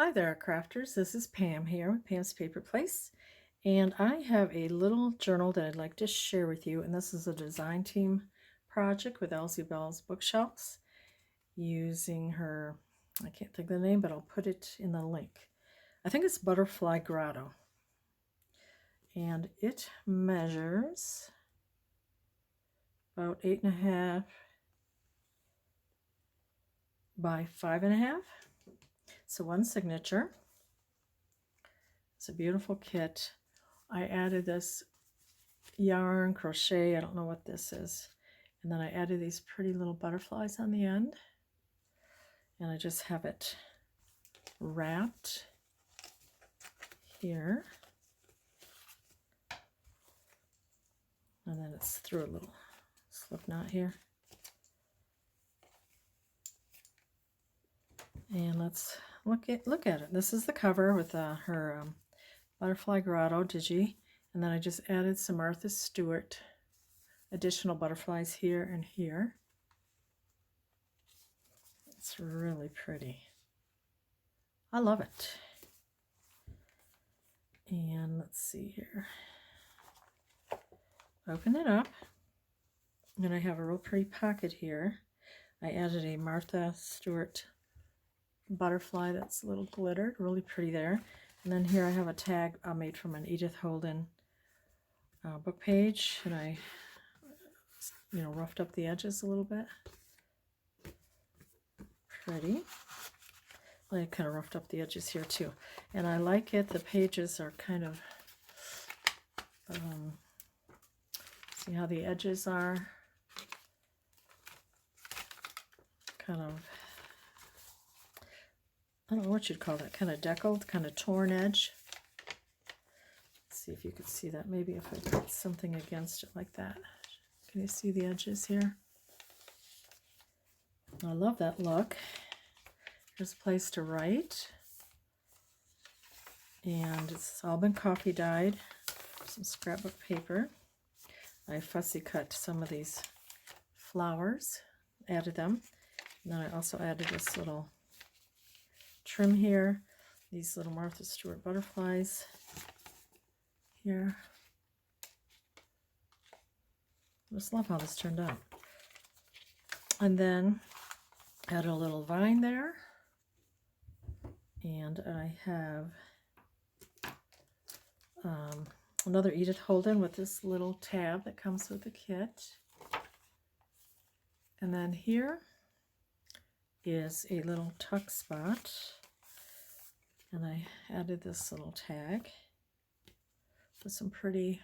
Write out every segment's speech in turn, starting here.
Hi there, crafters. This is Pam here with Pam's Paper Place, and I have a little journal that I'd like to share with you. And this is a design team project with Ellsiebels Bookshelves using her, I can't think of the name, but I'll put it in the link. I think it's Butterfly Grotto, and it measures about 8.5 by 5.5. So one signature. It's a beautiful kit. I added this yarn crochet, I don't know what this is, and then I added these pretty little butterflies on the end, and I just have it wrapped here, and then it's through a little slip knot here. And let's look at it. This is the cover with her Butterfly Grotto digi, and then I just added some Martha Stewart additional butterflies here and here. It's really pretty. I love it. And let's see here. Open it up, and I have a real pretty pocket here. I added a Martha Stewart butterfly that's a little glittered, really pretty there. And then here I have a tag made from an Edith Holden book page, and I, roughed up the edges a little bit. Pretty. I kind of roughed up the edges here too, and I like it. The pages are kind of, see how the edges are kind of, I don't know what you'd call that, kind of deckled, kind of torn edge. Let's see if you could see that. Maybe if I put something against it like that. Can you see the edges here? I love that look. Here's a place to write. And it's all been coffee dyed. Some scrapbook paper. I fussy cut some of these flowers, added them. And then I also added this little trim here, these little Martha Stewart butterflies here. I just love how this turned out. And then add a little vine there, and I have another Edith Holden with this little tab that comes with the kit. And then here is a little tuck spot, and I added this little tag with some pretty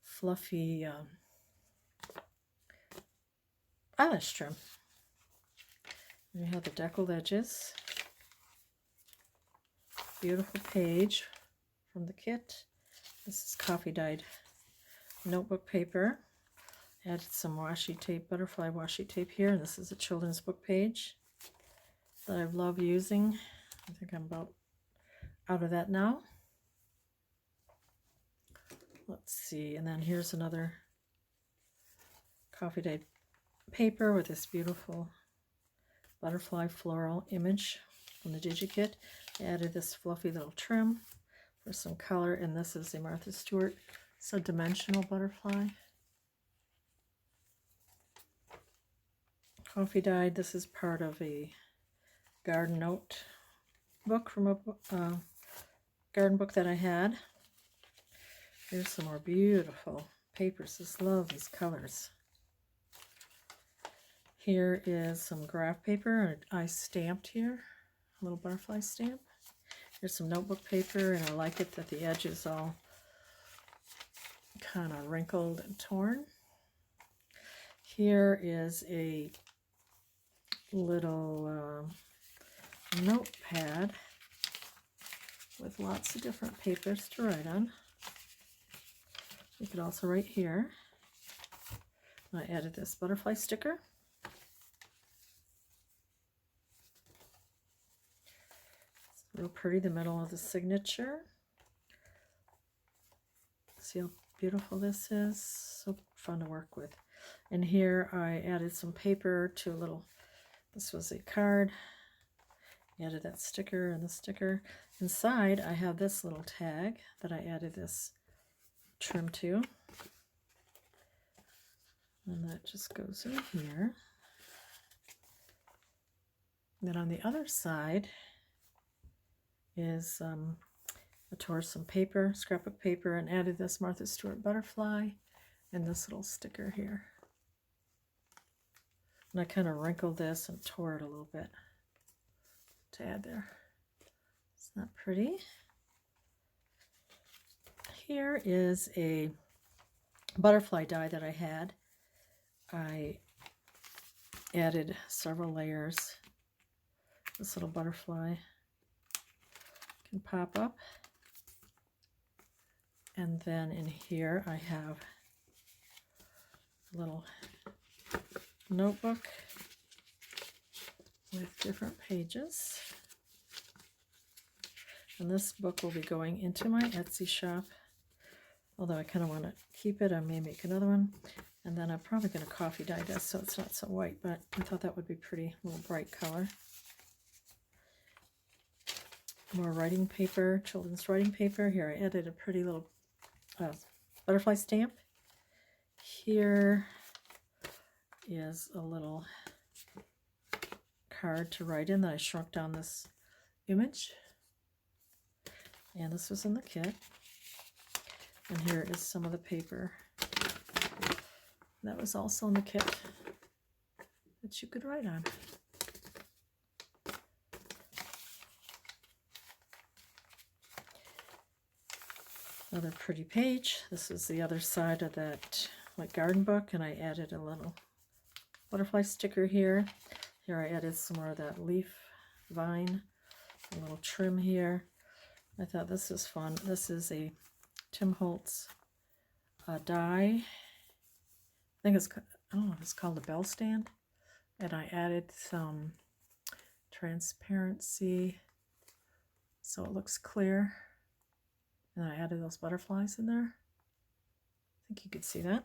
fluffy eyelash trim. And you have the deckled edges. Beautiful page from the kit. This is coffee dyed notebook paper. Added some washi tape, butterfly washi tape here. This is a children's book page that I've loved using. I think I'm about out of that now. Let's see, and then here's another coffee dyed paper with this beautiful butterfly floral image from the DigiKit. I added this fluffy little trim for some color, and this is a Martha Stewart. It's a dimensional butterfly. Coffee dyed. This is part of a garden note book from a garden book that I had. Here's some more beautiful papers. Just love these colors. Here is some graph paper. I stamped here, a little butterfly stamp. Here's some notebook paper, and I like it that the edge is all kind of wrinkled and torn. Here is a little notepad with lots of different papers to write on. You could also write here. I added this butterfly sticker. It's real pretty, the middle of the signature. See how beautiful this is? So fun to work with. And here I added some paper to a little, this was a card, Added that sticker and the sticker. Inside I have this little tag that I added this trim to. And that just goes in here. Then on the other side is I tore some paper, scrapbook paper, and added this Martha Stewart butterfly and this little sticker here. And I kind of wrinkled this and tore it a little bit to add there. Isn't that pretty? Here is a butterfly die that I had. I added several layers. This little butterfly can pop up. And then in here I have a little notebook with different pages. And this book will be going into my Etsy shop. Although I kind of want to keep it, I may make another one. And then I'm probably going to coffee dye this so it's not so white, but I thought that would be pretty, a little bright color. More writing paper, children's writing paper. Here I added a pretty little butterfly stamp. Here is a little card to write in that I shrunk down this image. And this was in the kit. And here is some of the paper that was also in the kit that you could write on. Another pretty page. This is the other side of that like garden book, and I added a little butterfly sticker here. Here I added some more of that leaf vine, a little trim here. I thought this was fun. This is a Tim Holtz die. I think it's, I don't know if it's called a bell stand. And I added some transparency so it looks clear. And I added those butterflies in there. I think you could see that.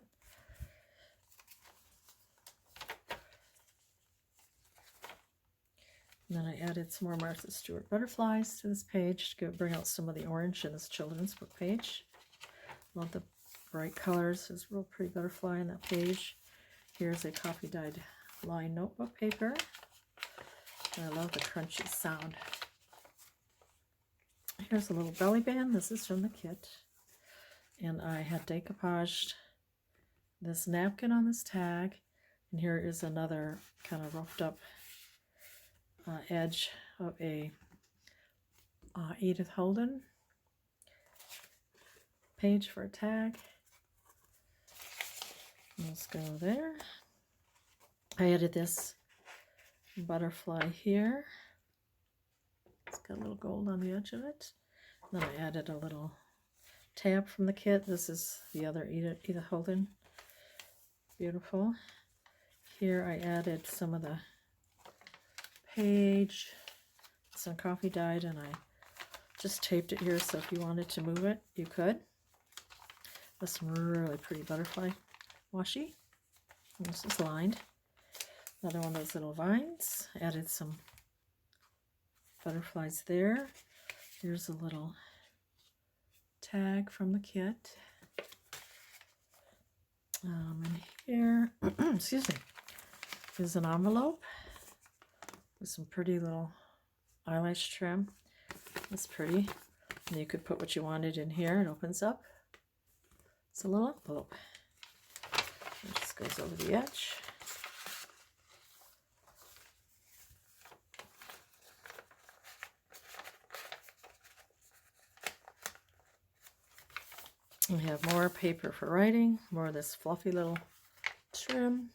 And then I added some more Martha Stewart butterflies to this page to bring out some of the orange in this children's book page. Love the bright colors. There's a real pretty butterfly on that page. Here's a coffee dyed line notebook paper. And I love the crunchy sound. Here's a little belly band. This is from the kit. And I had decoupaged this napkin on this tag. And here is another kind of roughed up edge of a Edith Holden page for a tag. Let's go there. I added this butterfly here. It's got a little gold on the edge of it. Then I added a little tab from the kit. This is the other Edith Holden. Beautiful. Here I added some of the page, some coffee dyed, and I just taped it here so if you wanted to move it, you could. With some really pretty butterfly washi. And this is lined. Another one of those little vines. Added some butterflies there. Here's a little tag from the kit. And here, excuse me, is an envelope with some pretty little eyelash trim. It's pretty. And you could put what you wanted in here. It opens up. It's a little envelope. It just goes over the edge. We have more paper for writing, more of this fluffy little trim.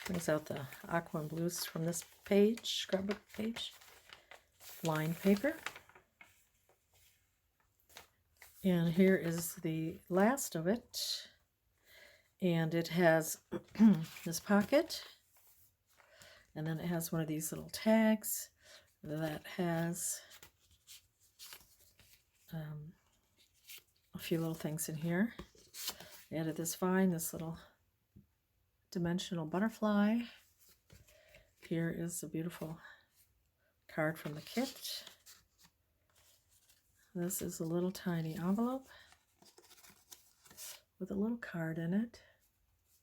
Brings out the aqua and blues from this page, scrapbook page. Lined paper. And here is the last of it. And it has this pocket. And then it has one of these little tags that has a few little things in here. I added this vine, this little dimensional butterfly. Here is a beautiful card from the kit. This is a little tiny envelope with a little card in it.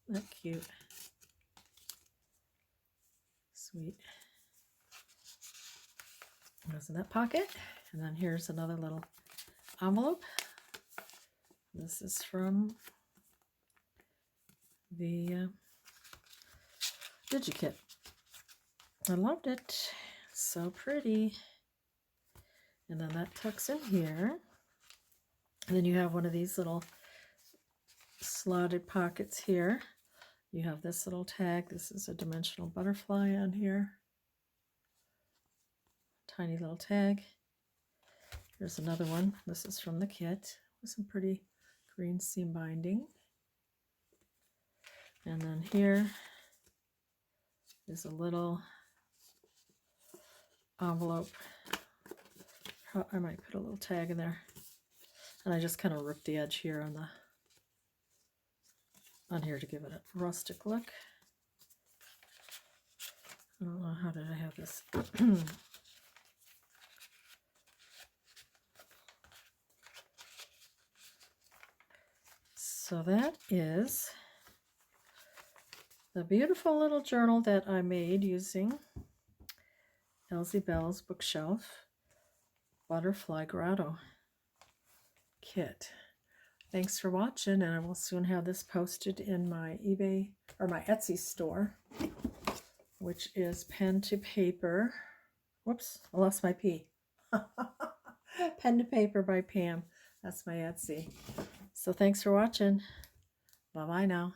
Isn't that cute? Sweet. Goes in that pocket. And then here's another little envelope. This is from the DigiKit. I loved it. So pretty. And then that tucks in here. And then you have one of these little slotted pockets here. You have this little tag. This is a dimensional butterfly on here. Tiny little tag. Here's another one. This is from the kit with some pretty green seam binding. And then here is a little envelope. I might put a little tag in there. And I just kind of ripped the edge here on here to give it a rustic look. I don't know, how did I have this? So that is the beautiful little journal that I made using Ellsiebels Bookshelf Butterfly Grotto kit. Thanks for watching, and I will soon have this posted in my eBay or my Etsy store, which is pen to paper. Whoops, I lost my P. Pen to Paper by Pam. That's my Etsy. So thanks for watching. Bye-bye now.